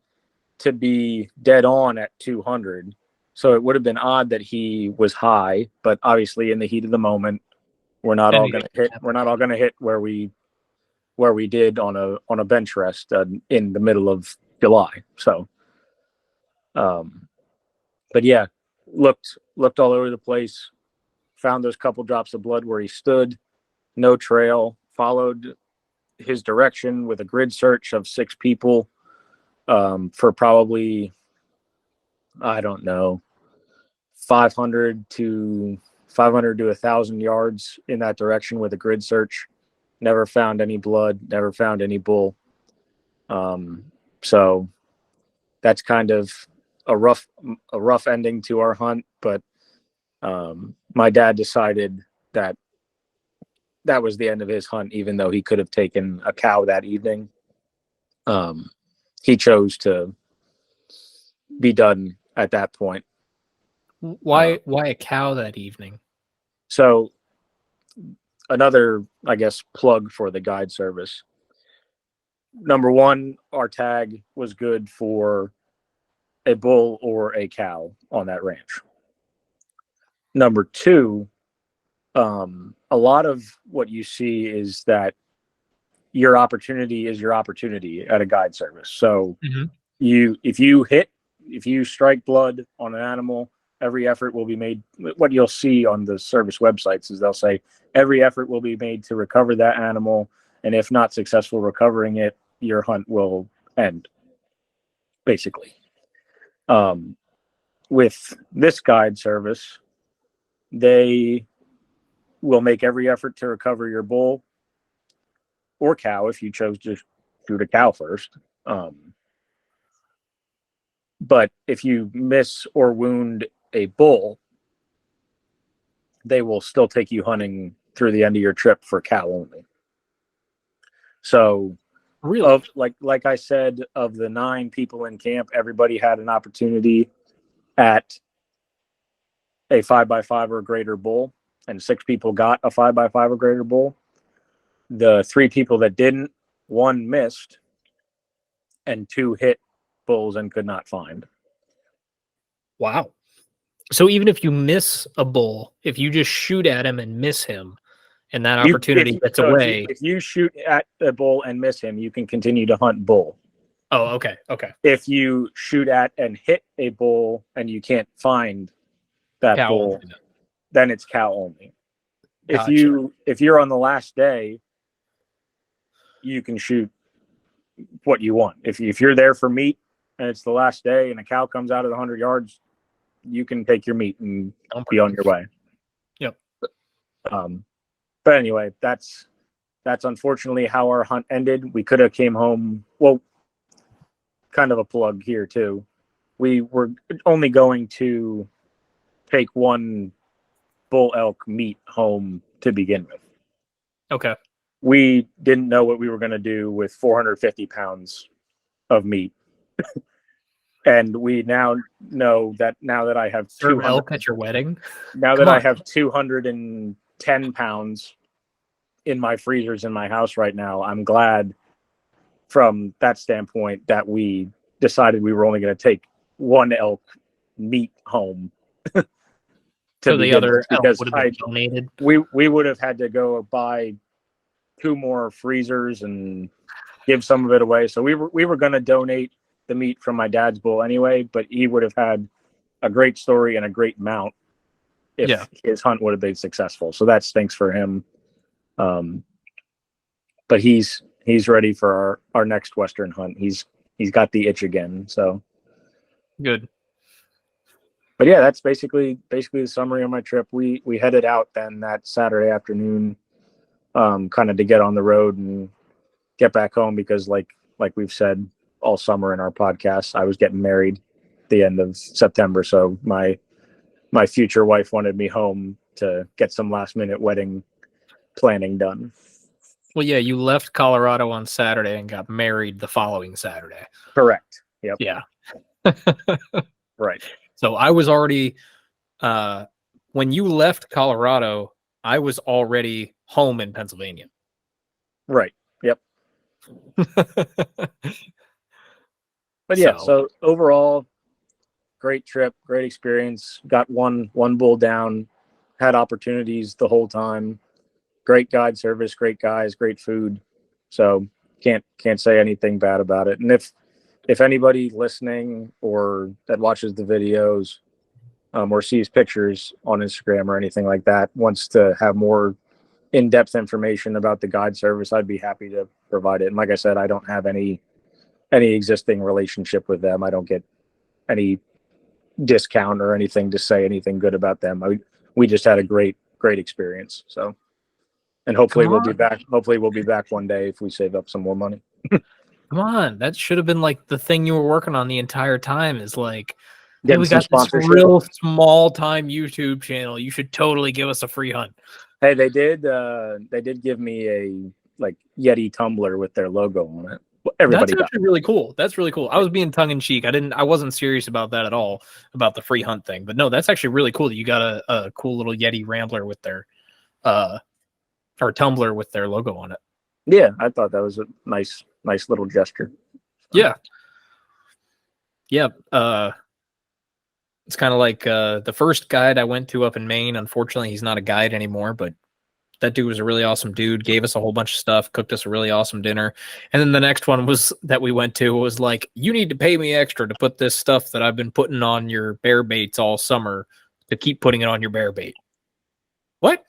to be dead on at 200, so it would have been odd that he was high. But obviously, in the heat of the moment, we're not all going to hit. We're not all going to hit where we did on a bench rest in the middle of July. So, but yeah, looked all over the place. Found those couple drops of blood where he stood, no trail, followed his direction with a grid search of 6 people for probably, I don't know, 500 to 1,000 yards in that direction with a grid search. Never found any blood, never found any bull. So that's kind of a rough ending to our hunt, but my dad decided that was the end of his hunt, even though he could have taken a cow that evening. He chose to be done at that point. Why a cow that evening? So another, I guess, plug for the guide service. Number one, our tag was good for a bull or a cow on that ranch. Number two, a lot of what you see is that your opportunity is your opportunity at a guide service. So if you strike blood on an animal, every effort will be made. What you'll see on the service websites is they'll say every effort will be made to recover that animal, and if not successful recovering it, your hunt will end, basically. With this guide service, they will make every effort to recover your bull or cow if you chose to shoot a cow first. But if you miss or wound a bull, they will still take you hunting through the end of your trip for cow only. So, Really? of like I said, of the 9 people in camp, everybody had an opportunity at a 5x5 or greater bull, and 6 people got a 5x5 or greater bull. The 3 people that didn't, 1 missed, and 2 hit bulls and could not find. Wow. So even if you miss a bull, if you just shoot at him and miss him, and that opportunity gets away. If you shoot at a bull and miss him, you can continue to hunt bull. Oh, okay. Okay. If you shoot at and hit a bull and you can't find that Cow bull, only. then it's cow only. Gotcha. If you're on the last day, you can shoot what you want. If you're there for meat and it's the last day and a cow comes out of the 100 yards, you can take your meat and be on your way. Yep. But anyway, that's unfortunately how our hunt ended. We could have came home. Well, kind of a plug here too. We were only going to take 1 bull elk meat home to begin with. Okay. We didn't know what we were going to do with 450 pounds of meat. And we now know that now that I have Serve elk at your wedding. I have 210 pounds in my freezers in my house right now, I'm glad from that standpoint that we decided we were only going to take 1 elk meat home. So the other elk would have been donated. We would have had to go buy 2 more freezers and give some of it away. So we were going to donate the meat from my dad's bull anyway, but he would have had a great story and a great mount if his hunt would have been successful. So that stinks for him. But he's ready for our next Western hunt. He's got the itch again. So good. But yeah, that's basically the summary of my trip. We headed out then that Saturday afternoon, kind of to get on the road and get back home because like we've said all summer in our podcast, I was getting married at the end of September. So my future wife wanted me home to get some last minute wedding planning done. Well, yeah, you left Colorado on Saturday and got married the following Saturday. Correct. Yep. Yeah. Right. So I was already, when you left Colorado, I was already home in Pennsylvania. Right. Yep. But yeah, so overall, great trip, great experience. Got one bull down, had opportunities the whole time. Great guide service, great guys, great food. So can't say anything bad about it. And if anybody listening or that watches the videos or sees pictures on Instagram or anything like that wants to have more in-depth information about the guide service, I'd be happy to provide it. And like I said, I don't have any existing relationship with them. I don't get any discount or anything to say anything good about them. We just had a great experience. So, and hopefully we'll be back. Hopefully we'll be back one day if we save up some more money. Come on, that should have been like the thing you were working on the entire time. Is like, hey, we got this real small time YouTube channel. You should totally give us a free hunt. Hey, they did give me a like Yeti tumbler with their logo on it. Everybody That's actually really cool. That's really cool. I was being tongue in cheek. I wasn't serious about that at all, about the free hunt thing. But no, that's actually really cool that you got a cool little Yeti Rambler with their or tumbler with their logo on it. Yeah, I thought that was a nice little gesture. Yeah. Yeah. It's kind of like the first guide I went to up in Maine. Unfortunately, he's not a guide anymore, but that dude was a really awesome dude, gave us a whole bunch of stuff, cooked us a really awesome dinner. And then the next one that we went to was like, you need to pay me extra to put this stuff that I've been putting on your bear baits all summer to keep putting it on your bear bait. What?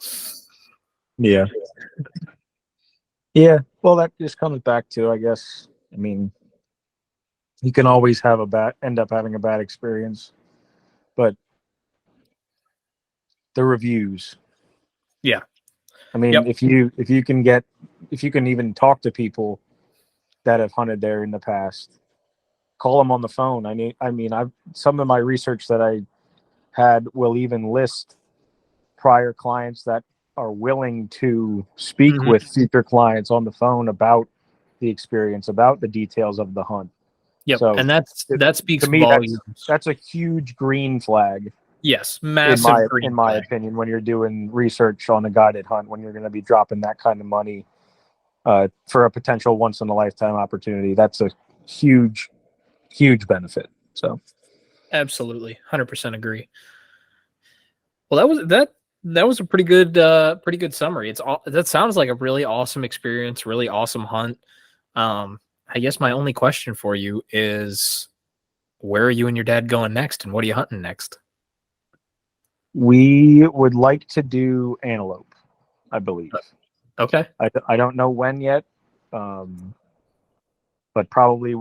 Yeah. Yeah. Well, that just comes back to, I guess, I mean, you can always have end up having a bad experience. But the reviews. Yeah. I mean, Yep. if you can even talk to people that have hunted there in the past, call them on the phone. Some of my research that I had will even list prior clients that are willing to speak Mhm. with future clients on the phone about the experience, about the details of the hunt. Yep. So And that speaks to me, volumes. that's a huge green flag Yes, in massive green in my flag. opinion, when you're doing research on a guided hunt, when you're going to be dropping that kind of money for a potential once in a lifetime opportunity. That's a huge benefit. So Absolutely, 100% agree. Well, that was a pretty good summary. That sounds like a really awesome experience, really awesome hunt. I guess my only question for you is, where are you and your dad going next, and what are you hunting next? we would like to do antelope, I believe. Okay. I don't know when yet, but probably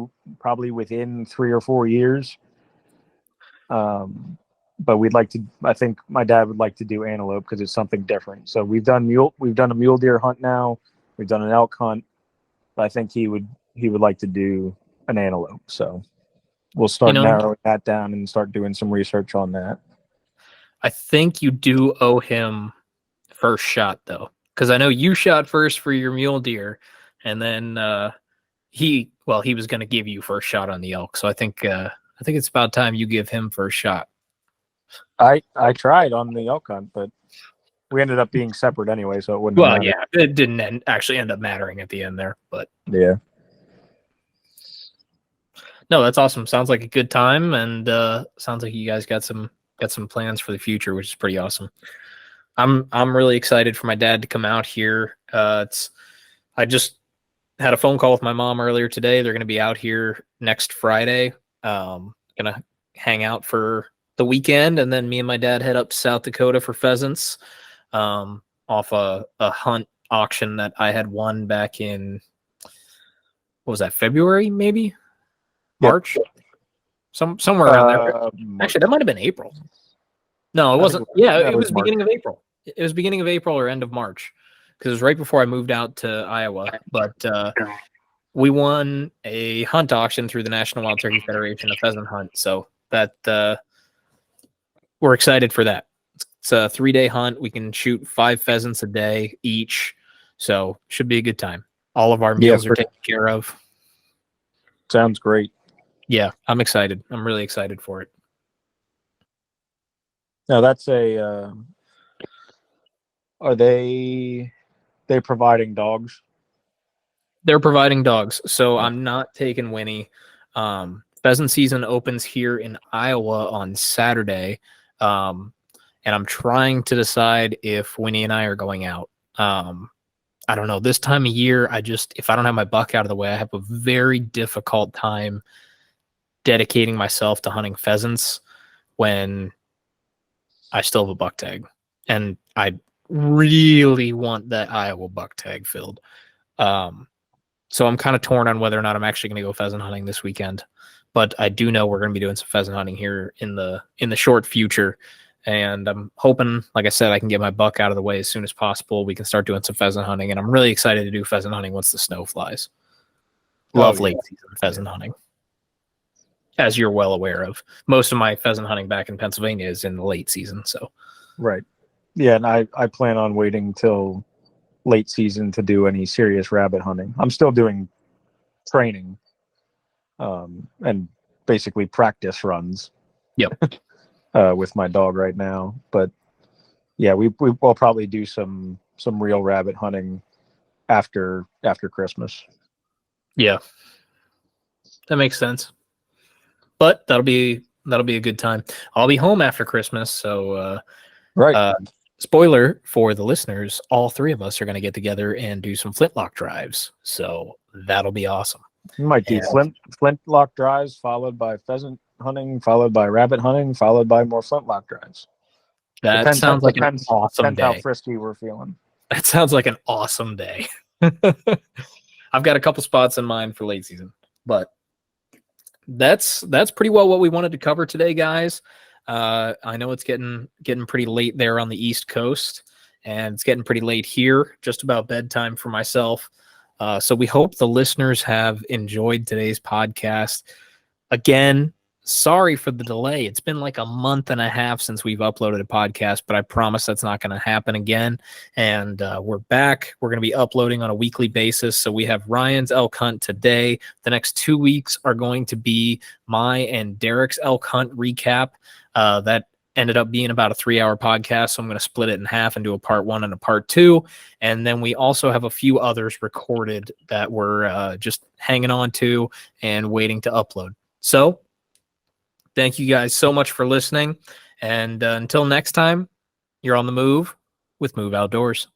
within 3 or 4 years. But we'd like to. I think my dad would like to do antelope because it's something different. So we've done a mule deer hunt now. We've done an elk hunt. But I think he would like to do an antelope. So we'll start narrowing that down and start doing some research on that. I think you do owe him first shot though, because I know you shot first for your mule deer, and then he was going to give you first shot on the elk. So I think it's about time you give him first shot. I tried on the elk hunt, but we ended up being separate anyway, so it wouldn't. Well, yeah, it didn't actually end up mattering at the end there, but yeah. No, that's awesome. Sounds like a good time, and sounds like you guys got some plans for the future, which is pretty awesome. I'm really excited for my dad to come out here. I just had a phone call with my mom earlier today. They're going to be out here next Friday. Gonna hang out for the weekend, and then me and my dad head up to South Dakota for pheasants, off a hunt auction that I had won back in, what was that, February maybe? March, somewhere around there. Actually, that might have been April. No, it wasn't. It was beginning of April. It was beginning of April or end of March, because it was right before I moved out to Iowa. But we won a hunt auction through the National Wild Turkey Federation, a pheasant hunt. So that we're excited for that. It's a 3-day hunt. We can shoot 5 pheasants a day each, so should be a good time. All of our meals are taken care of. Sounds great. Yeah, I'm excited. I'm really excited for it. Now that's are they providing dogs? They're providing dogs. So I'm not taking Winnie. Pheasant season opens here in Iowa on Saturday. And I'm trying to decide if Winnie and I are going out. I don't know. This time of year, if I don't have my buck out of the way, I have a very difficult time dedicating myself to hunting pheasants when I still have a buck tag, and I really want that Iowa buck tag filled. So I'm kind of torn on whether or not I'm actually going to go pheasant hunting this weekend, but I do know we're going to be doing some pheasant hunting here in the short future, and I'm hoping, like I said, I can get my buck out of the way as soon as possible. We can start doing some pheasant hunting, and I'm really excited to do pheasant hunting once the snow flies. Love late season pheasant hunting. As you're well aware of, most of my pheasant hunting back in Pennsylvania is in the late season. So, right. Yeah. And I plan on waiting till late season to do any serious rabbit hunting. I'm still doing training, and basically practice runs. Yep. With my dog right now, but yeah, we will probably do some real rabbit hunting after Christmas. Yeah. That makes sense. But that'll be a good time. I'll be home after Christmas, so right. Spoiler for the listeners: all 3 of us are going to get together and do some flintlock drives. So that'll be awesome. You might do flintlock drives, followed by pheasant hunting, followed by rabbit hunting, followed by more flintlock drives. That sounds like an awesome day. How frisky we're feeling. That sounds like an awesome day. I've got a couple spots in mind for late season, but that's pretty well what we wanted to cover today, guys. I know it's getting pretty late there on the East Coast, and it's getting pretty late here, just about bedtime for myself. So we hope the listeners have enjoyed today's podcast. Again, sorry for the delay. It's been like a month and a half since we've uploaded a podcast, but I promise that's not going to happen again. And we're back. We're going to be uploading on a weekly basis. So we have Ryan's elk hunt today. The next 2 weeks are going to be my and Derek's elk hunt recap. That ended up being about a 3-hour podcast. So I'm going to split it in half and do a part 1 and a part 2. And then we also have a few others recorded that we're just hanging on to and waiting to upload. So thank you guys so much for listening. And until next time, you're on the move with Move Outdoors.